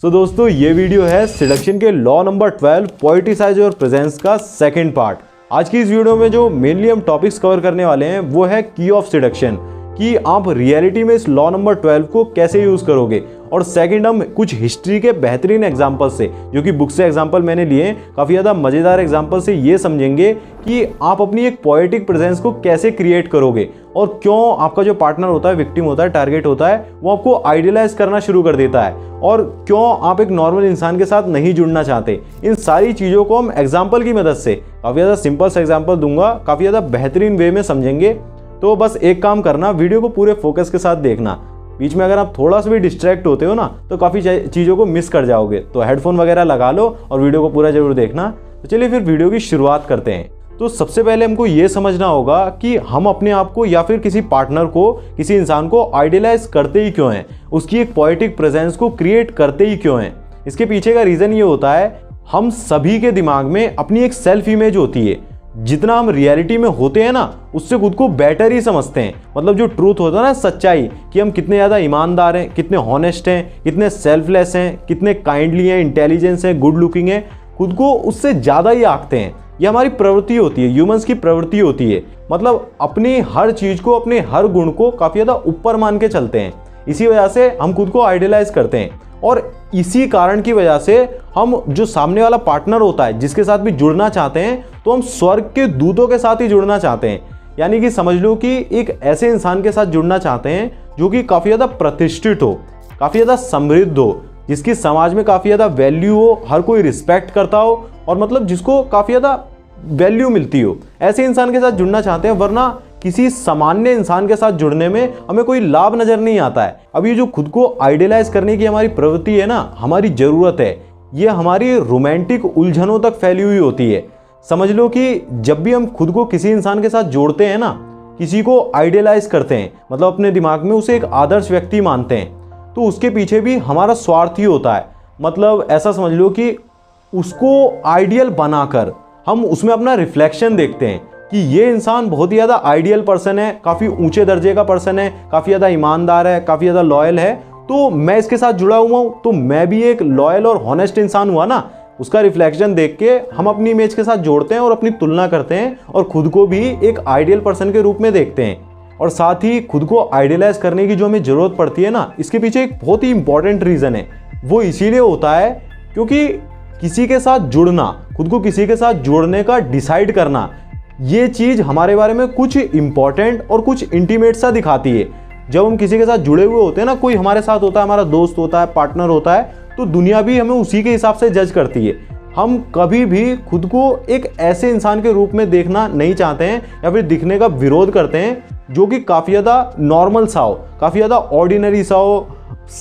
दोस्तों ये वीडियो है सिडक्शन के लॉ नंबर 12 पोएटिसाइज और प्रेजेंस का सेकंड पार्ट। आज की इस वीडियो में जो मेनली हम टॉपिक्स कवर करने वाले हैं वो है की ऑफ सिडक्शन, कि आप रियलिटी में इस लॉ नंबर 12 को कैसे यूज़ करोगे। और सेकंड हम कुछ हिस्ट्री के बेहतरीन एग्जाम्पल से, जो कि बुक से एग्जाम्पल मैंने लिए, काफ़ी ज़्यादा मज़ेदार एग्जाम्पल से ये समझेंगे कि आप अपनी एक पोएटिक प्रेजेंस को कैसे क्रिएट करोगे और क्यों आपका जो पार्टनर होता है, विक्टिम होता है, टारगेट होता है, वो आपको आइडियलाइज करना शुरू कर देता है और क्यों आप एक नॉर्मल इंसान के साथ नहीं जुड़ना चाहते। इन सारी चीज़ों को हम एग्जाम्पल की मदद से, काफ़ी ज़्यादा सिंपल से एग्जाम्पल दूंगा, काफ़ी ज़्यादा बेहतरीन वे में समझेंगे। तो बस एक काम करना, वीडियो को पूरे फोकस के साथ देखना। बीच में अगर आप थोड़ा सा भी डिस्ट्रैक्ट होते हो ना तो काफ़ी चीज़ों को मिस कर जाओगे। तो हेडफोन वगैरह लगा लो और वीडियो को पूरा जरूर देखना। तो चलिए फिर वीडियो की शुरुआत करते हैं। तो सबसे पहले हमको ये समझना होगा कि हम अपने आप को या फिर किसी पार्टनर को, किसी इंसान को आइडियलाइज करते ही क्यों हैं, उसकी एक पोएटिक प्रेजेंस को क्रिएट करते ही क्यों हैं। इसके पीछे का रीज़न ये होता है, हम सभी के दिमाग में अपनी एक सेल्फ इमेज होती है। जितना हम रियलिटी में होते हैं ना, उससे खुद को बेटर ही समझते हैं। मतलब जो ट्रूथ होता है ना, सच्चाई, कि हम कितने ज़्यादा ईमानदार हैं, कितने हॉनेस्ट हैं, कितने सेल्फलेस हैं, कितने काइंडली हैं, इंटेलिजेंस हैं, गुड लुकिंग हैं, खुद को उससे ज़्यादा ही आंकते हैं। ये हमारी प्रवृत्ति होती है, ह्यूमंस की प्रवृत्ति होती है। मतलब अपनी हर चीज़ को, अपने हर गुण को काफ़ी ज़्यादा ऊपर मान के चलते हैं। इसी वजह से हम खुद को आइडियलाइज करते हैं और इसी कारण की वजह से हम जो सामने वाला पार्टनर होता है, जिसके साथ भी जुड़ना चाहते हैं, तो हम स्वर्ग के दूतों के साथ ही जुड़ना चाहते हैं। यानी कि समझ लो कि एक ऐसे इंसान के साथ जुड़ना चाहते हैं जो कि काफ़ी ज़्यादा प्रतिष्ठित हो, काफ़ी ज़्यादा समृद्ध हो, जिसकी समाज में काफ़ी ज़्यादा वैल्यू हो, हर कोई रिस्पेक्ट करता हो और मतलब जिसको काफ़ी ज़्यादा वैल्यू मिलती हो। ऐसे इंसान के साथ जुड़ना चाहते हैं, वरना किसी सामान्य इंसान के साथ जुड़ने में हमें कोई लाभ नज़र नहीं आता है। अब ये जो खुद को आइडियलाइज करने की हमारी प्रवृत्ति है ना, हमारी ज़रूरत है, ये हमारी रोमांटिक उलझनों तक फैली हुई होती है। समझ लो कि जब भी हम खुद को किसी इंसान के साथ जोड़ते हैं ना, किसी को आइडियलाइज करते हैं, मतलब अपने दिमाग में उसे एक आदर्श व्यक्ति मानते हैं, तो उसके पीछे भी हमारा स्वार्थ ही होता है। मतलब ऐसा समझ लो कि उसको आइडियल बनाकर हम उसमें अपना रिफ्लेक्शन देखते हैं कि ये इंसान बहुत ही ज़्यादा आइडियल पर्सन है, काफ़ी ऊंचे दर्जे का पर्सन है, काफ़ी ज़्यादा ईमानदार है, काफ़ी ज़्यादा लॉयल है, तो मैं इसके साथ जुड़ा हुआ हूँ, तो मैं भी एक लॉयल और हॉनेस्ट इंसान हुआ ना। उसका रिफ्लेक्शन देख के हम अपनी इमेज के साथ जोड़ते हैं और अपनी तुलना करते हैं और खुद को भी एक आइडियल पर्सन के रूप में देखते हैं। और साथ ही खुद को आइडियलाइज करने की जो हमें ज़रूरत पड़ती है ना, इसके पीछे एक बहुत ही इंपॉर्टेंट रीज़न है। वो इसीलिए होता है क्योंकि किसी के साथ जुड़ना, खुद को किसी के साथ जोड़ने का डिसाइड करना, ये चीज़ हमारे बारे में कुछ इंपॉर्टेंट और कुछ इंटीमेट सा दिखाती है। जब हम किसी के साथ जुड़े हुए होते हैं ना, कोई हमारे साथ होता है, हमारा दोस्त होता है, पार्टनर होता है, तो दुनिया भी हमें उसी के हिसाब से जज करती है। हम कभी भी खुद को एक ऐसे इंसान के रूप में देखना नहीं चाहते हैं या फिर दिखने का विरोध करते हैं जो कि काफ़ी ज़्यादा नॉर्मल सा हो, काफ़ी ज़्यादा ऑर्डिनरी सा हो,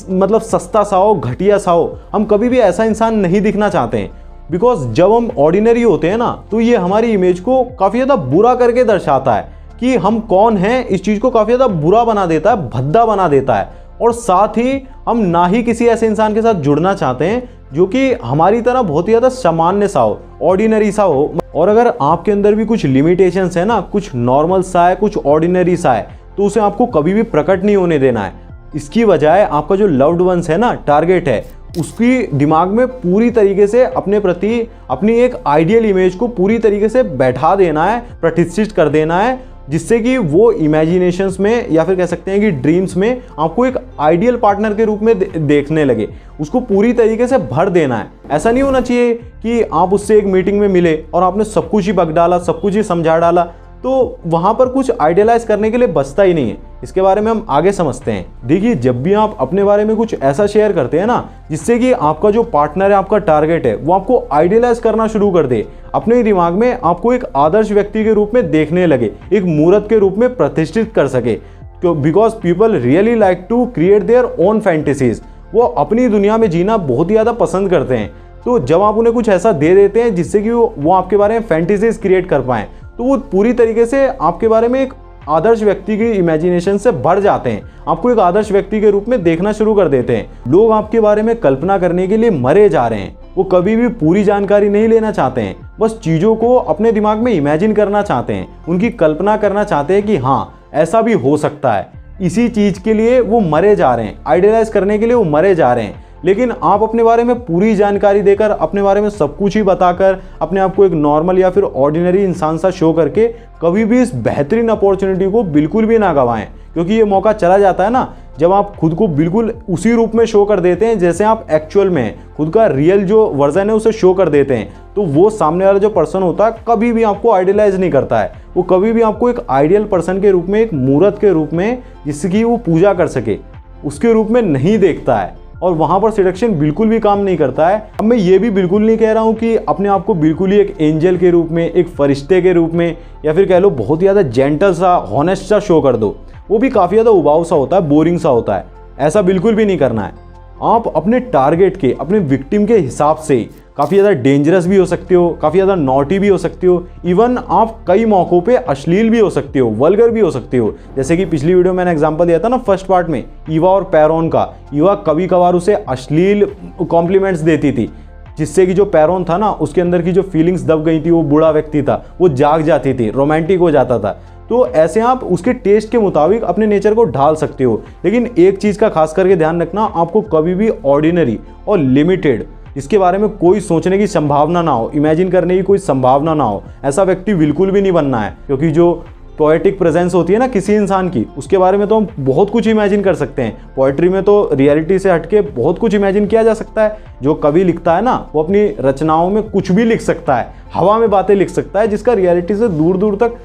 मतलब सस्ता सा हो, घटिया सा हो। हम कभी भी ऐसा इंसान नहीं दिखना चाहते हैं, बिकॉज जब हम ऑर्डिनरी होते हैं ना, तो ये हमारी इमेज को काफ़ी ज़्यादा बुरा करके दर्शाता है कि हम कौन हैं। इस चीज़ को काफ़ी ज़्यादा बुरा बना देता है, भद्दा बना देता है। और साथ ही हम ना ही किसी ऐसे इंसान के साथ जुड़ना चाहते हैं जो कि हमारी तरह बहुत ही ज़्यादा सामान्य सा हो, ऑर्डिनरी सा हो। और अगर आपके अंदर भी कुछ लिमिटेशंस है ना, कुछ नॉर्मल सा है, कुछ ऑर्डिनरी सा है, तो उसे आपको कभी भी प्रकट नहीं होने देना है। इसकी बजाय आपका जो लव्ड वंस है ना, टारगेट है, उसकी दिमाग में पूरी तरीके से अपने प्रति अपनी एक आइडियल इमेज को पूरी तरीके से बैठा देना है, प्रतिष्ठित कर देना है, जिससे कि वो इमेजिनेशंस में या फिर कह सकते हैं कि ड्रीम्स में आपको एक आइडियल पार्टनर के रूप में देखने लगे। उसको पूरी तरीके से भर देना है। ऐसा नहीं होना चाहिए कि आप उससे एक मीटिंग में मिले और आपने सब कुछ ही बक डाला, सब कुछ ही समझा डाला, तो वहाँ पर कुछ आइडियलाइज करने के लिए बचता ही नहीं है। इसके बारे में हम आगे समझते हैं। देखिए, जब भी आप अपने बारे में कुछ ऐसा शेयर करते हैं ना, जिससे कि आपका जो पार्टनर है, आपका टारगेट है, वो आपको आइडियलाइज करना शुरू कर दे, अपने दिमाग में आपको एक आदर्श व्यक्ति के रूप में देखने लगे, एक मूर्त के रूप में प्रतिष्ठित कर सके, because people really like to create their own fantasies. वो अपनी दुनिया में जीना बहुत ही ज़्यादा पसंद करते हैं। तो जब आप उन्हें कुछ ऐसा दे देते हैं जिससे कि वो आपके बारे में फैंटेसीज क्रिएट कर पाएँ, तो वो पूरी तरीके से आपके बारे में एक आदर्श व्यक्ति की इमेजिनेशन से भर जाते हैं, आपको एक आदर्श व्यक्ति के रूप में देखना शुरू कर देते हैं। लोग आपके बारे में कल्पना करने के लिए मरे जा रहे हैं। वो कभी भी पूरी जानकारी नहीं लेना चाहते हैं, बस चीज़ों को अपने दिमाग में इमेजिन करना चाहते हैं, उनकी कल्पना करना चाहते हैं कि हाँ ऐसा भी हो सकता है। इसी चीज़ के लिए वो मरे जा रहे हैं, आइडियलाइज करने के लिए वो मरे जा रहे हैं। लेकिन आप अपने बारे में पूरी जानकारी देकर, अपने बारे में सब कुछ ही बताकर, अपने आप को एक नॉर्मल या फिर ऑर्डिनरी इंसान सा शो करके कभी भी इस बेहतरीन अपॉर्चुनिटी को बिल्कुल भी ना गंवाएं, क्योंकि ये मौका चला जाता है ना जब आप खुद को बिल्कुल उसी रूप में शो कर देते हैं जैसे आप एक्चुअल में हैं, खुद का रियल जो वर्जन है उसे शो कर देते हैं। तो वो सामने वाला जो पर्सन होता है कभी भी आपको आइडियलाइज नहीं करता है, वो कभी भी आपको एक आइडियल पर्सन के रूप में, एक मूर्त के रूप में जिसकी वो पूजा कर सके उसके रूप में नहीं देखता है, और वहाँ पर सिडक्शन बिल्कुल भी काम नहीं करता है। अब मैं ये भी बिल्कुल नहीं कह रहा हूँ कि अपने आप को बिल्कुल ही एक एंजल के रूप में, एक फरिश्ते के रूप में, या फिर कह लो बहुत ही ज़्यादा जेंटल सा, हॉनेस्ट सा शो कर दो। वो भी काफ़ी ज़्यादा उबाऊ सा होता है, बोरिंग सा होता है। ऐसा बिल्कुल भी नहीं करना है। आप अपने टारगेट के, अपने विक्टिम के हिसाब से काफ़ी ज़्यादा डेंजरस भी हो सकते हो, काफ़ी ज़्यादा नॉटी भी हो सकते हो, इवन आप कई मौक़ों पे अश्लील भी हो सकते हो, वल्गर भी हो सकते हो। जैसे कि पिछली वीडियो मैंने एग्जांपल दिया था ना फर्स्ट पार्ट में ईवा और पैरोन का। ईवा कभी कभार उसे अश्लील कॉम्प्लीमेंट्स देती थी, जिससे कि जो पैरोन था ना उसके अंदर की जो फीलिंग्स दब गई थी, वो बूढ़ा व्यक्ति था, वो जाग जाती थी, रोमांटिक हो जाता था। तो ऐसे आप उसके टेस्ट के मुताबिक अपने नेचर को ढाल सकते हो। लेकिन एक चीज़ का खास करके ध्यान रखना, आपको कभी भी ऑर्डिनरी और लिमिटेड, इसके बारे में कोई सोचने की संभावना ना हो, इमेजिन करने की कोई संभावना ना हो, ऐसा व्यक्ति बिल्कुल भी नहीं बनना है। क्योंकि जो पोएटिक प्रेजेंस होती है ना किसी इंसान की, उसके बारे में तो हम बहुत कुछ इमेजिन कर सकते हैं। पोएट्री में तो रियलिटी से हटके बहुत कुछ इमेजिन किया जा सकता है। जो कवि लिखता है ना वो अपनी रचनाओं में कुछ भी लिख सकता है, हवा में बातें लिख सकता है, जिसका रियलिटी से दूर दूर तक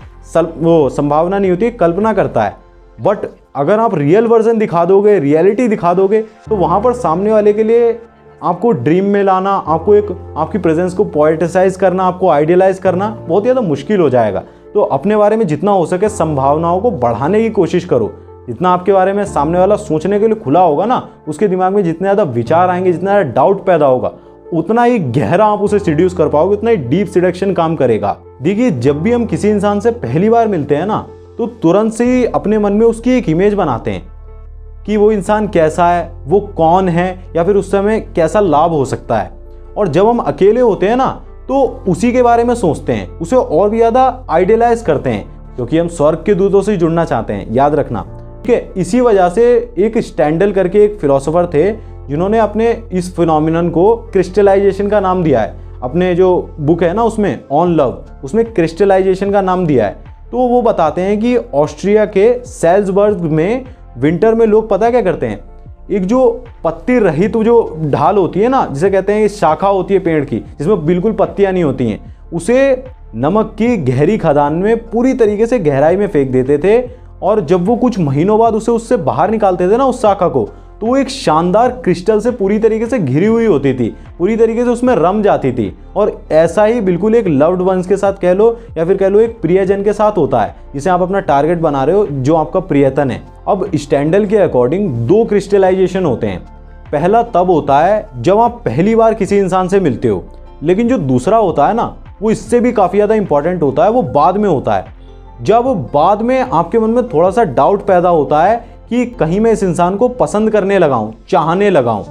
वो संभावना नहीं होती, कल्पना करता है। बट अगर आप रियल वर्जन दिखा दोगे, रियलिटी दिखा दोगे, तो वहाँ पर सामने वाले के लिए आपको ड्रीम में लाना, आपको एक आपकी प्रेजेंस को पोएटिसाइज करना, आपको आइडियलाइज करना बहुत ज़्यादा मुश्किल हो जाएगा। तो अपने बारे में जितना हो सके संभावनाओं को बढ़ाने की कोशिश करो। जितना आपके बारे में सामने वाला सोचने के लिए खुला होगा ना, उसके दिमाग में जितने ज़्यादा विचार आएंगे, जितना ज़्यादा डाउट पैदा होगा, उतना ही गहरा आप उसे सिड्यूस कर पाओगे, उतना ही डीप सिडक्शन काम करेगा। देखिए, जब भी हम किसी इंसान से पहली बार मिलते हैं ना, तो तुरंत से ही अपने मन में उसकी एक इमेज बनाते हैं कि वो इंसान कैसा है, वो कौन है, या फिर उस समय कैसा लाभ हो सकता है। और जब हम अकेले होते हैं ना, तो उसी के बारे में सोचते हैं, उसे और भी ज़्यादा आइडियलाइज करते हैं, क्योंकि हम स्वर्ग के दूतों से जुड़ना चाहते हैं, याद रखना। ठीक है, इसी वजह से एक स्टैंडल करके एक फिलोसोफर थे, जिन्होंने अपने इस फिनोमिनन को क्रिस्टलाइजेशन का नाम दिया है। अपने जो बुक है ना उसमें ऑन लव, उसमें क्रिस्टलाइजेशन का नाम दिया है। तो वो बताते हैं कि ऑस्ट्रिया के सेल्सबर्ग में विंटर में लोग पता क्या करते हैं, एक जो पत्ती रहित जो ढाल होती है ना, जिसे कहते हैं शाखा होती है पेड़ की, जिसमें बिल्कुल पत्तियां नहीं होती हैं, उसे नमक की गहरी खदान में पूरी तरीके से गहराई में फेंक देते थे। और जब वो कुछ महीनों बाद उसे उससे बाहर निकालते थे ना उस शाखा को, तो वो एक शानदार क्रिस्टल से पूरी तरीके से घिरी हुई होती थी, पूरी तरीके से उसमें रम जाती थी। और ऐसा ही बिल्कुल एक लव्ड वंस के साथ कह लो, या फिर कह लो एक प्रियजन के साथ होता है, जिसे आप अपना टारगेट बना रहे हो, जो आपका प्रियतन है। अब स्टैंडल के अकॉर्डिंग दो क्रिस्टलाइजेशन होते हैं। पहला तब होता है जब आप पहली बार किसी इंसान से मिलते हो, लेकिन जो दूसरा होता है ना, वो इससे भी काफ़ी ज़्यादा इंपॉर्टेंट होता है, वो बाद में होता है। जब बाद में आपके मन में थोड़ा सा डाउट पैदा होता है कि कहीं मैं इस इंसान को पसंद करने लगा हूं, चाहने लगा हूं,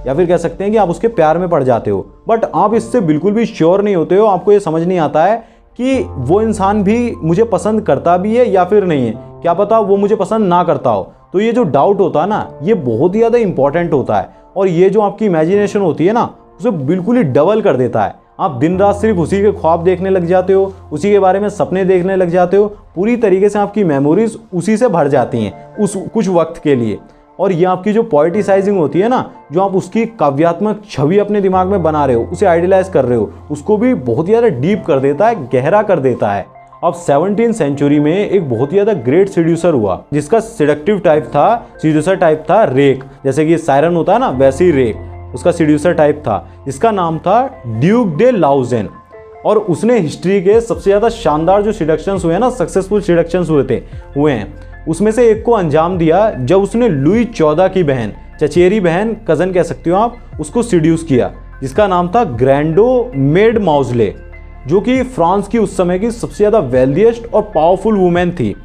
या फिर कह सकते हैं कि आप उसके प्यार में पड़ जाते हो। बट आप इससे बिल्कुल भी श्योर नहीं होते हो, आपको ये समझ नहीं आता है कि वो इंसान भी मुझे पसंद करता भी है या फिर नहीं है, क्या पता वो मुझे पसंद ना करता हो। तो ये जो डाउट होता है ना, ये बहुत ही ज़्यादा इंपॉर्टेंट होता है, और ये जो आपकी इमेजिनेशन होती है ना, उसे बिल्कुल ही डबल कर देता है। आप दिन रात सिर्फ उसी के ख्वाब देखने लग जाते हो, उसी के बारे में सपने देखने लग जाते हो, पूरी तरीके से आपकी मेमोरीज उसी से भर जाती हैं उस कुछ वक्त के लिए। और ये आपकी जो पोएटिसाइजिंग होती है ना, जो आप उसकी काव्यात्मक छवि अपने दिमाग में बना रहे हो, उसे आइडियलाइज कर रहे हो, उसको भी बहुत ही ज़्यादा डीप कर देता है, गहरा कर देता है। अब 17वीं सेंचुरी में एक बहुत ही ज़्यादा ग्रेट सीड्यूसर हुआ, जिसका सिडक्टिव टाइप था, सीड्यूसर टाइप था रेक। जैसे कि सायरन होता है ना, वैसे ही रेक उसका सीड्यूसर टाइप था, जिसका नाम था ड्यूक डे लाउजेन। और उसने हिस्ट्री के सबसे ज़्यादा शानदार जो सिडक्शंस हुए हैं ना, सक्सेसफुल सिडक्शंस हुए हैं, उसमें से एक को अंजाम दिया जब उसने लुई 14 की बहन, चचेरी बहन, कज़न कह सकते हो आप, उसको सीड्यूस किया, जिसका नाम था ग्रैंडो मेड माउजले, जो कि फ्रांस की उस समय की सबसे ज़्यादा वेल्दिएस्ट और पावरफुल वुमेन थी।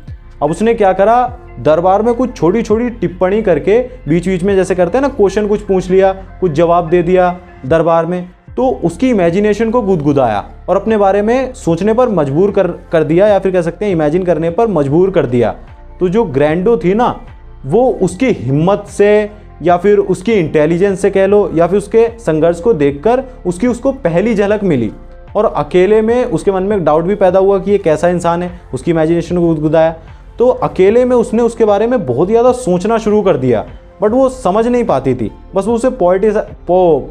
अब उसने क्या करा, दरबार में कुछ छोटी छोटी टिप्पणी करके बीच बीच में, जैसे करते हैं ना, क्वेश्चन कुछ पूछ लिया, कुछ जवाब दे दिया दरबार में, तो उसकी इमेजिनेशन को गुदगुदाया और अपने बारे में सोचने पर मजबूर कर दिया, या फिर कह सकते हैं इमेजिन करने पर मजबूर कर दिया। तो जो ग्रैंडो थी ना, वो उसकी हिम्मत से, या फिर उसकी इंटेलिजेंस से कह लो, या फिर उसके संघर्ष को देखकर उसको पहली झलक मिली और अकेले में उसके मन में एक डाउट भी पैदा हुआ कि ये कैसा इंसान है, उसकी इमेजिनेशन को गुदगुदाया। तो अकेले में उसने उसके बारे में बहुत ज़्यादा सोचना शुरू कर दिया, बट वो समझ नहीं पाती थी, बस वो उसे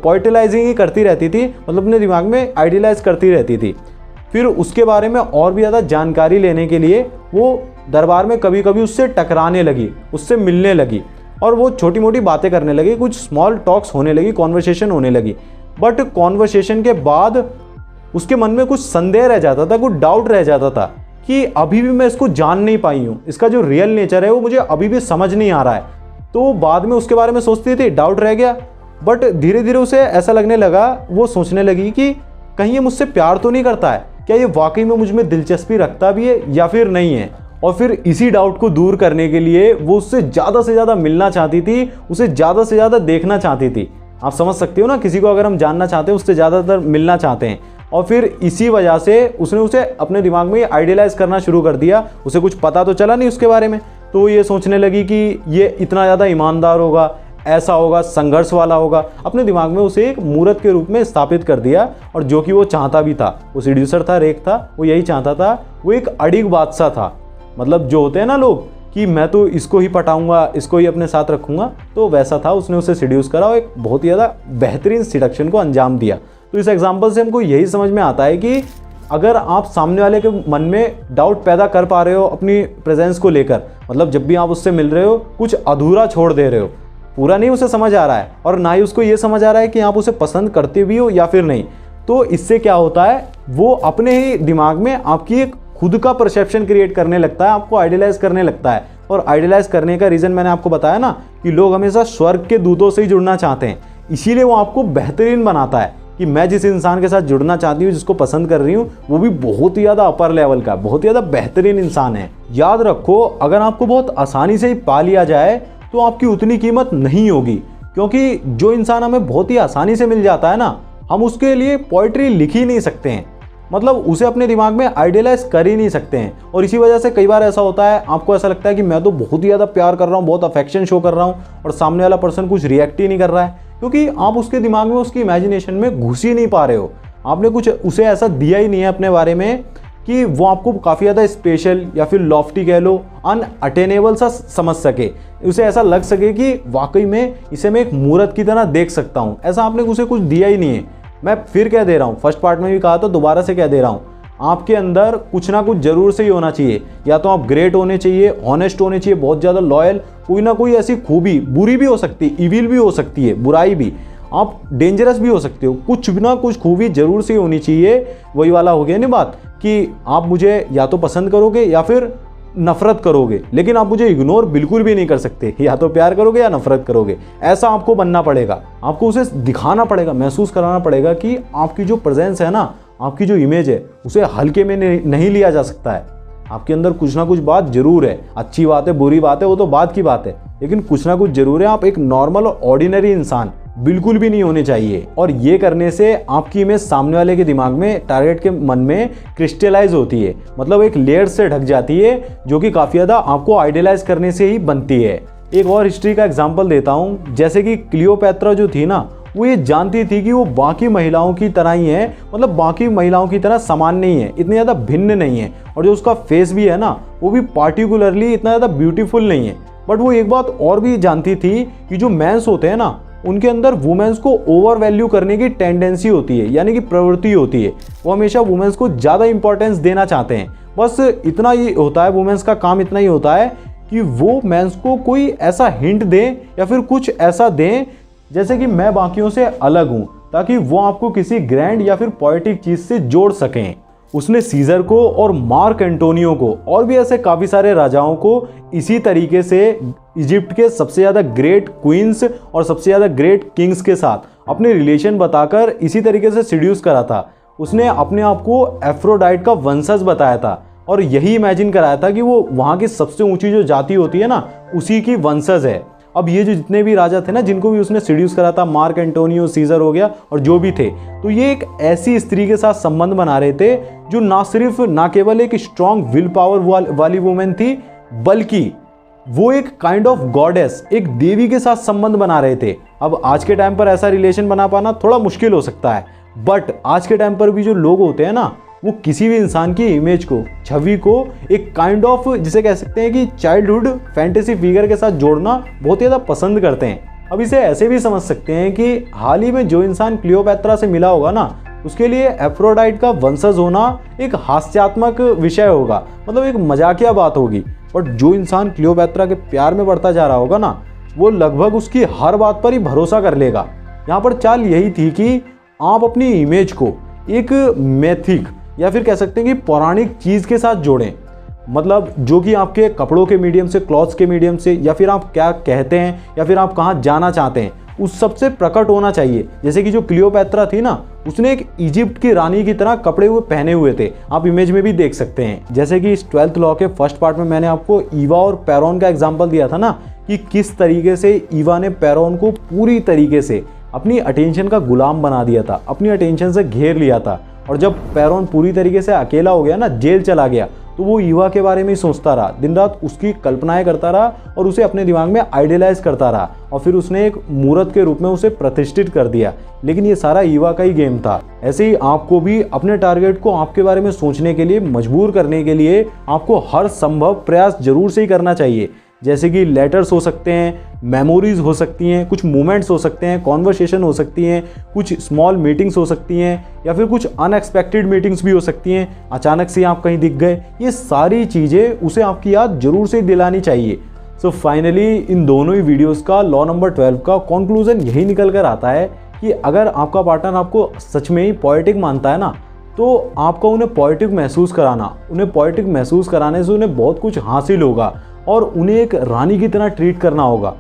पोइटिलाइजिंग ही करती रहती थी, मतलब अपने दिमाग में आइडियलाइज करती रहती थी। फिर उसके बारे में और भी ज़्यादा जानकारी लेने के लिए वो दरबार में कभी कभी उससे टकराने लगी, उससे मिलने लगी और वो छोटी मोटी बातें करने लगी, कुछ स्मॉल टॉक्स होने लगी, कॉन्वर्सेशन होने लगी। बट कॉन्वर्सेशन के बाद उसके मन में कुछ संदेह रह जाता था, कुछ डाउट रह जाता था कि अभी भी मैं इसको जान नहीं पाई हूँ, इसका जो रियल नेचर है वो मुझे अभी भी समझ नहीं आ रहा है। तो बाद में उसके बारे में सोचती थी, डाउट रह गया, बट धीरे धीरे उसे ऐसा लगने लगा, वो सोचने लगी कि कहीं ये मुझसे प्यार तो नहीं करता है, क्या ये वाकई में मुझ में दिलचस्पी रखता भी है या फिर नहीं है। और फिर इसी डाउट को दूर करने के लिए वो उससे ज़्यादा से ज़्यादा मिलना चाहती थी, उसे ज़्यादा से ज़्यादा देखना चाहती थी। आप समझ सकते हो ना, किसी को अगर हम जानना चाहते हैं उससे ज़्यादातर मिलना चाहते हैं। और फिर इसी वजह से उसने उसे अपने दिमाग में आइडियलाइज करना शुरू कर दिया। उसे कुछ पता तो चला नहीं उसके बारे में, तो ये सोचने लगी कि ये इतना ज़्यादा ईमानदार होगा, ऐसा होगा, संघर्ष वाला होगा। अपने दिमाग में उसे एक मूर्त के रूप में स्थापित कर दिया, और जो कि वो चाहता भी था। वो सीड्यूसर था, रेक था, वो यही चाहता था। वो एक अड़िग बादशाह था, मतलब जो होते हैं ना लोग कि मैं तो इसको ही पटाऊंगा, इसको ही अपने साथ रखूंगा, तो वैसा था। उसने उसे सीड्यूस करा और एक बहुत ही ज़्यादा बेहतरीन सिडक्शन को अंजाम दिया। तो इस एग्जाम्पल से हमको यही समझ में आता है कि अगर आप सामने वाले के मन में डाउट पैदा कर पा रहे हो अपनी प्रेजेंस को लेकर, मतलब जब भी आप उससे मिल रहे हो कुछ अधूरा छोड़ दे रहे हो, पूरा नहीं उसे समझ आ रहा है और ना ही उसको ये समझ आ रहा है कि आप उसे पसंद करते भी हो या फिर नहीं, तो इससे क्या होता है, वो अपने ही दिमाग में आपकी एक खुद का परसेप्शन क्रिएट करने लगता है, आपको आइडियलाइज करने लगता है। और आइडियलाइज करने का रीज़न मैंने आपको बताया ना कि लोग हमेशा स्वर्ग के दूतों से ही जुड़ना चाहते हैं, इसीलिए वो आपको बेहतरीन बनाता है कि मैं जिस इंसान के साथ जुड़ना चाहती हूँ, जिसको पसंद कर रही हूँ, वो भी बहुत ही ज़्यादा अपर लेवल का, बहुत ही ज़्यादा बेहतरीन इंसान है। याद रखो, अगर आपको बहुत आसानी से ही पा लिया जाए तो आपकी उतनी कीमत नहीं होगी, क्योंकि जो इंसान हमें बहुत ही आसानी से मिल जाता है ना, हम उसके लिए पोइट्री लिख ही नहीं सकते हैं, मतलब उसे अपने दिमाग में आइडियलाइज कर ही नहीं सकते हैं। और इसी वजह से कई बार ऐसा होता है, आपको ऐसा लगता है कि मैं तो बहुत ही ज़्यादा प्यार कर रहा हूँ, बहुत अफेक्शन शो कर रहा हूँ, और सामने वाला पर्सन कुछ रिएक्ट ही नहीं कर रहा है, क्योंकि आप उसके दिमाग में, उसकी इमेजिनेशन में घुस ही नहीं पा रहे हो। आपने कुछ उसे ऐसा दिया ही नहीं है अपने बारे में कि वो आपको काफ़ी ज़्यादा स्पेशल या फिर लॉफ्टी कह लो, अनअटेनेबल सा समझ सके, उसे ऐसा लग सके कि वाकई में इसे मैं एक मूर्त की तरह देख सकता हूँ। ऐसा आपने उसे कुछ दिया ही नहीं है। मैं फिर कह दे रहा हूँ, फर्स्ट पार्ट में भी कहा था, दोबारा से कह दे रहा हूँ, आपके अंदर कुछ ना कुछ जरूर से ही होना चाहिए। या तो आप ग्रेट होने चाहिए, ऑनेस्ट होने चाहिए, बहुत ज़्यादा लॉयल, कोई ना कोई ऐसी खूबी, बुरी भी हो सकती है, इविल भी हो सकती है, बुराई भी, आप डेंजरस भी हो सकते हो, कुछ ना कुछ खूबी जरूर से होनी चाहिए। वही वाला हो गया ना बात कि आप मुझे या तो पसंद करोगे या फिर नफरत करोगे, लेकिन आप मुझे इग्नोर बिल्कुल भी नहीं कर सकते। या तो प्यार करोगे या नफरत करोगे, ऐसा आपको बनना पड़ेगा। आपको उसे दिखाना पड़ेगा, महसूस कराना पड़ेगा कि आपकी जो प्रेजेंस है ना, आपकी जो इमेज है, उसे हल्के में नहीं लिया जा सकता है। आपके अंदर कुछ ना कुछ बात जरूर है, अच्छी बात है, बुरी बात है, वो तो बात की बात है, लेकिन कुछ ना कुछ जरूर है। आप एक नॉर्मल और ऑर्डिनरी इंसान बिल्कुल भी नहीं होने चाहिए। और ये करने से आपकी इमेज सामने वाले के दिमाग में, टारगेट के मन में क्रिस्टलाइज होती है, मतलब एक लेयर से ढक जाती है, जो कि काफ़ी ज़्यादा आपको आइडियलाइज करने से ही बनती है। एक और हिस्ट्री का एग्जाम्पल देता हूँ, जैसे कि क्लियोपैत्रा जो थी ना, वो ये जानती थी कि वो बाकी महिलाओं की तरह ही है, मतलब बाकी महिलाओं की तरह समान नहीं है, इतनी ज़्यादा भिन्न नहीं है, और जो उसका फेस भी है ना, वो भी पार्टिकुलरली इतना ज़्यादा ब्यूटीफुल नहीं है। बट वो एक बात और भी जानती थी कि जो मेंस होते हैं ना, उनके अंदर वुमेन्स को ओवर वैल्यू करने की टेंडेंसी होती है, यानी कि प्रवृत्ति होती है। वो हमेशा वुमेन्स को ज़्यादा इंपॉर्टेंस देना चाहते हैं। बस इतना ही होता है, वुमेन्स का काम इतना ही होता है कि वो मेंस को कोई ऐसा हिंट दें या फिर कुछ ऐसा दें जैसे कि मैं बाकियों से अलग हूँ, ताकि वो आपको किसी ग्रैंड या फिर पोएटिक चीज़ से जोड़ सकें। उसने सीजर को और मार्क एंटोनियो को और भी ऐसे काफ़ी सारे राजाओं को इसी तरीके से इजिप्ट के सबसे ज़्यादा ग्रेट क्वींस और सबसे ज़्यादा ग्रेट किंग्स के साथ अपने रिलेशन बताकर इसी तरीके से सीड्यूस करा था। उसने अपने आप को एफ्रोडाइट का वंशज बताया था और यही इमेजिन कराया था कि वो वहाँ की सबसे ऊंची जो जाति होती है ना, उसी की वंशज है। अब ये जो जितने भी राजा थे ना, जिनको भी उसने सीड्यूस करा था, मार्क एंटोनियो, सीजर हो गया और जो भी थे, तो ये एक ऐसी स्त्री के साथ संबंध बना रहे थे जो ना केवल एक स्ट्रॉन्ग विल पावर वाली वुमेन थी, बल्कि वो एक काइंड ऑफ गॉडेस, एक देवी के साथ संबंध बना रहे थे। अब आज के टाइम पर ऐसा रिलेशन बना पाना थोड़ा मुश्किल हो सकता है, बट आज के टाइम पर भी जो लोग होते हैं ना, वो किसी भी इंसान की इमेज को, छवि को एक काइंड ऑफ, जिसे कह सकते हैं कि चाइल्डहुड फैंटेसी फिगर के साथ जोड़ना बहुत ज़्यादा पसंद करते हैं। अब इसे ऐसे भी समझ सकते हैं कि हाल ही में जो इंसान क्लियोपैत्रा से मिला होगा ना, उसके लिए एफ्रोडाइट का वंशज होना एक हास्यात्मक विषय होगा, मतलब एक मजाकिया बात होगी। बट जो इंसान क्लियोपैत्रा के प्यार में बढ़ता जा रहा होगा ना, वो लगभग उसकी हर बात पर ही भरोसा कर लेगा। यहाँ पर चाल यही थी कि आप अपनी इमेज को एक मैथिक या फिर कह सकते हैं कि पौराणिक चीज़ के साथ जोड़ें, मतलब जो कि आपके कपड़ों के मीडियम से, क्लॉथ्स के मीडियम से, या फिर आप क्या कहते हैं या फिर आप कहाँ जाना चाहते हैं, उस सब से प्रकट होना चाहिए। जैसे कि जो क्लियोपैत्रा थी ना, उसने एक इजिप्ट की रानी की तरह कपड़े हुए पहने हुए थे, आप इमेज में भी देख सकते हैं। जैसे कि इस 12th लॉ के फर्स्ट पार्ट में मैंने आपको ईवा और पैरॉन का एग्जाम्पल दिया था ना, कि किस तरीके से ईवा ने पैरॉन को पूरी तरीके से अपनी अटेंशन का गुलाम बना दिया था, अपनी अटेंशन से घेर लिया था। और जब पैरॉन पूरी तरीके से अकेला हो गया ना, जेल चला गया, तो वो ईवा के बारे में ही सोचता रहा, दिन रात उसकी कल्पनाएं करता रहा और उसे अपने दिमाग में आइडियलाइज करता रहा, और फिर उसने एक मूर्त के रूप में उसे प्रतिष्ठित कर दिया। लेकिन ये सारा ईवा का ही गेम था। ऐसे ही आपको भी अपने टारगेट को आपके बारे में सोचने के लिए मजबूर करने के लिए आपको हर संभव प्रयास जरूर से ही करना चाहिए। जैसे कि लेटर्स हो सकते हैं, मेमोरीज हो सकती हैं, कुछ मोमेंट्स हो सकते हैं, कॉन्वर्सेशन हो सकती हैं, कुछ स्मॉल मीटिंग्स हो सकती हैं, या फिर कुछ अनएक्सपेक्टेड मीटिंग्स भी हो सकती हैं, अचानक से आप कहीं दिख गए। ये सारी चीज़ें उसे आपकी याद जरूर से दिलानी चाहिए। सो फाइनली इन दोनों ही वीडियोज़ का लॉ नंबर 12 का कंक्लूजन यही निकल कर आता है कि अगर आपका पार्टनर आपको सच में ही पॉएटिक मानता है ना, तो आपको उन्हें पॉएटिक महसूस कराना, उन्हें पॉएटिक महसूस कराने से उन्हें बहुत कुछ हासिल होगा और उन्हें एक रानी की तरह ट्रीट करना होगा,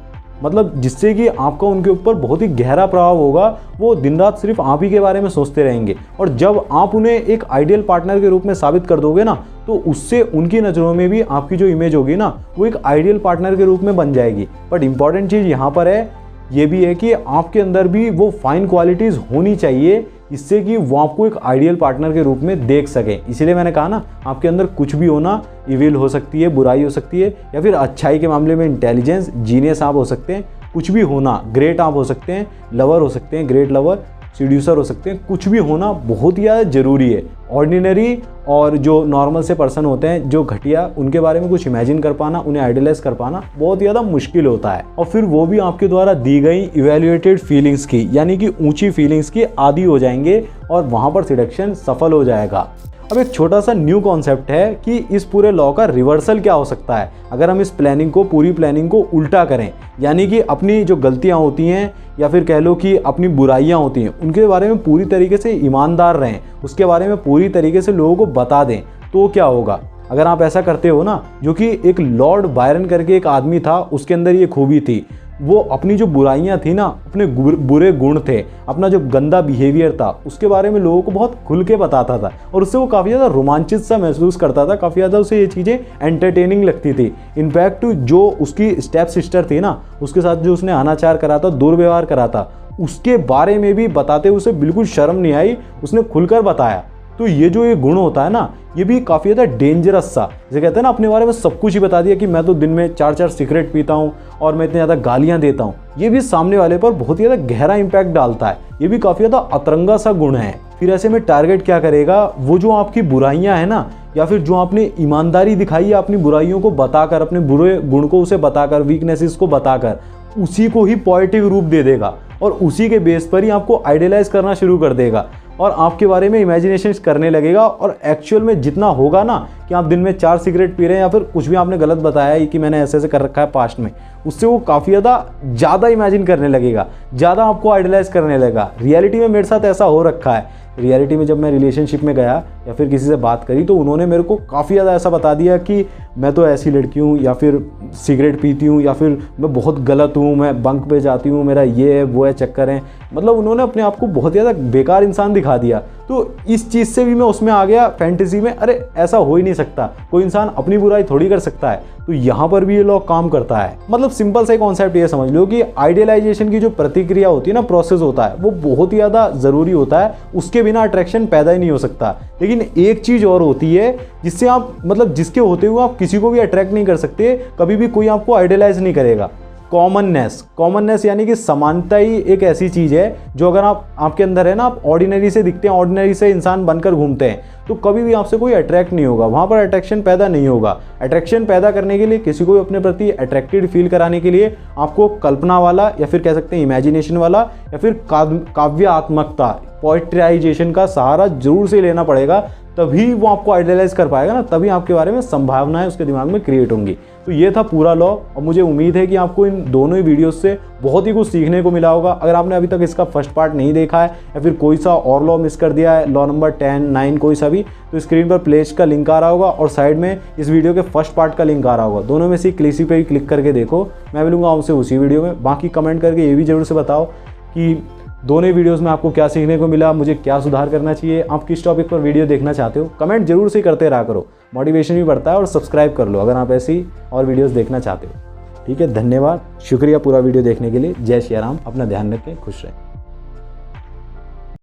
मतलब जिससे कि आपका उनके ऊपर बहुत ही गहरा प्रभाव होगा। वो दिन रात सिर्फ आप ही के बारे में सोचते रहेंगे, और जब आप उन्हें एक आइडियल पार्टनर के रूप में साबित कर दोगे ना, तो उससे उनकी नज़रों में भी आपकी जो इमेज होगी ना, वो एक आइडियल पार्टनर के रूप में बन जाएगी। बट इंपॉर्टेंट चीज़ यहाँ पर है, ये भी है कि आपके अंदर भी वो फाइन क्वालिटीज़ होनी चाहिए, इससे कि वो आपको एक आइडियल पार्टनर के रूप में देख सकें। इसीलिए मैंने कहा ना, आपके अंदर कुछ भी होना, इविल हो सकती है, बुराई हो सकती है, या फिर अच्छाई के मामले में इंटेलिजेंस, जीनियस आप हो सकते हैं, कुछ भी होना, ग्रेट आप हो सकते हैं, लवर हो सकते हैं, ग्रेट लवर, सीड्यूसर हो सकते हैं, कुछ भी होना बहुत ही ज़्यादा ज़रूरी है। ऑर्डिनरी और जो नॉर्मल से पर्सन होते हैं, जो घटिया, उनके बारे में कुछ इमेजिन कर पाना, उन्हें आइडियलाइज कर पाना बहुत ज़्यादा मुश्किल होता है, और फिर वो भी आपके द्वारा दी गई इवेल्युएटेड फीलिंग्स की, यानी कि ऊंची फीलिंग्स की आदी हो जाएंगे, और वहाँ पर सिलेक्शन सफल हो जाएगा। अब एक छोटा सा न्यू कॉन्सेप्ट है कि इस पूरे लॉ का रिवर्सल क्या हो सकता है अगर हम इस प्लानिंग को, पूरी प्लानिंग को उल्टा करें, यानी कि अपनी जो गलतियां होती हैं या फिर कह लो कि अपनी बुराइयां होती हैं, उनके बारे में पूरी तरीके से ईमानदार रहें, उसके बारे में पूरी तरीके से लोगों को बता दें। तो क्या होगा अगर आप ऐसा करते हो ना, जो कि एक लॉर्ड बायरन करके एक आदमी था, उसके अंदर ये खूबी थी, वो अपनी जो बुराइयां थी ना, अपने बुरे गुण थे, अपना जो गंदा बिहेवियर था, उसके बारे में लोगों को बहुत खुल के बताता था, और उससे वो काफ़ी ज़्यादा रोमांचित सा महसूस करता था, काफ़ी ज़्यादा उसे ये चीज़ें एंटरटेनिंग लगती थी। इनफैक्ट जो उसकी स्टेप सिस्टर थी ना, उसके साथ जो उसने अनाचार करा था, दुर्व्यवहार करा था, उसके बारे में भी बताते उसे बिल्कुल शर्म नहीं आई, उसने खुलकर बताया। तो ये जो ये गुण होता है ना, ये भी काफ़ी ज़्यादा डेंजरस सा, जैसे कहते हैं ना, अपने बारे में सब कुछ ही बता दिया कि मैं तो दिन में 4-4 सिगरेट पीता हूँ और मैं इतने ज़्यादा गालियाँ देता हूँ, ये भी सामने वाले पर बहुत ही ज़्यादा गहरा इंपैक्ट डालता है। ये भी काफ़ी ज़्यादा अतरंगा सा गुण है। फिर ऐसे में टारगेट क्या करेगा, वो जो आपकी बुराइयाँ हैं ना, या फिर जो आपने ईमानदारी दिखाई है अपनी बुराइयों को बताकर, अपने बुरे गुण को उसे बताकर, वीकनेसेस को बताकर, उसी को ही पॉजिटिव रूप दे देगा, और उसी के बेस पर ही आपको आइडियलाइज करना शुरू कर देगा, और आपके बारे में इमेजिनेशन करने लगेगा। और एक्चुअल में जितना होगा ना कि आप दिन में 4 सिगरेट पी रहे हैं, या फिर कुछ भी आपने गलत बताया है कि मैंने ऐसे ऐसे कर रखा है पास्ट में, उससे वो काफ़ी ज़्यादा इमेजिन करने लगेगा, ज़्यादा आपको आइडियलाइज करने लगेगा। रियलिटी में मेरे साथ ऐसा हो रखा है। रियलिटी में जब मैं रिलेशनशिप में गया या फिर किसी से बात करी, तो उन्होंने मेरे को काफ़ी ज़्यादा ऐसा बता दिया कि मैं तो ऐसी लड़की हूँ, या फिर सिगरेट पीती हूँ, या फिर मैं बहुत गलत हूँ, मैं बंक पे जाती हूँ, मेरा ये है वो है चक्कर है। मतलब उन्होंने अपने आप को बहुत ज़्यादा बेकार इंसान दिखा दिया। तो इस चीज़ से भी मैं उसमें आ गया फैंटेसी में, अरे ऐसा हो ही नहीं सकता, कोई इंसान अपनी बुराई थोड़ी कर सकता है। तो यहाँ पर भी ये लॉ काम करता है। मतलब सिंपल सा कॉन्सेप्ट ये समझ लो कि आइडियलाइजेशन की जो प्रतिक्रिया होती है ना, प्रोसेस होता है, वो बहुत ही ज़्यादा ज़रूरी होता है। उसके बिना अट्रैक्शन पैदा ही नहीं हो सकता। लेकिन एक चीज़ और होती है जिससे आप मतलब जिसके होते हुए आप किसी को भी अट्रैक्ट नहीं कर सकते, कभी भी कोई आपको आइडियलाइज नहीं करेगा। कॉमननेस यानी कि समानता ही एक ऐसी चीज़ है जो अगर आपके अंदर है ना, आप ऑर्डिनरी से दिखते हैं, ऑर्डिनरी से इंसान बनकर घूमते हैं, तो कभी भी आपसे कोई अट्रैक्ट नहीं होगा, वहाँ पर अट्रैक्शन पैदा नहीं होगा। अट्रैक्शन पैदा करने के लिए, किसी को अपने प्रति अट्रैक्टेड फील कराने के लिए आपको कल्पना वाला या फिर कह सकते हैं इमेजिनेशन वाला या फिर काव्यात्मकता, पोएट्राइजेशन का सहारा जरूर से लेना पड़ेगा। तभी वो आपको आइडियलाइज कर पाएगा ना, तभी आपके बारे में संभावनाएं उसके दिमाग में क्रिएट होंगी। तो ये था पूरा लॉ और मुझे उम्मीद है कि आपको इन दोनों ही वीडियोस से बहुत ही कुछ सीखने को मिला होगा। अगर आपने अभी तक इसका फर्स्ट पार्ट नहीं देखा है या फिर कोई सा और लॉ मिस कर दिया है, लॉ नंबर 10, 9 कोई सा भी, तो स्क्रीन पर प्लेलिस्ट का लिंक आ रहा होगा और साइड में इस वीडियो के फर्स्ट पार्ट का लिंक आ रहा होगा। दोनों में से किसी पे ही क्लिक करके देखो। मैं मिलूंगा आपसे उसी वीडियो में। बाकी कमेंट करके ये भी जरूर से बताओ कि दोनों वीडियोस में आपको क्या सीखने को मिला, मुझे क्या सुधार करना चाहिए, आप किस टॉपिक पर वीडियो देखना चाहते हो। कमेंट जरूर से करते रहा करो, मोटिवेशन भी बढ़ता है। और सब्सक्राइब कर लो अगर आप ऐसी और वीडियोस देखना चाहते हो। ठीक है, धन्यवाद, शुक्रिया पूरा वीडियो देखने के लिए। जय श्री राम, अपना ध्यान रखें, खुश रहें।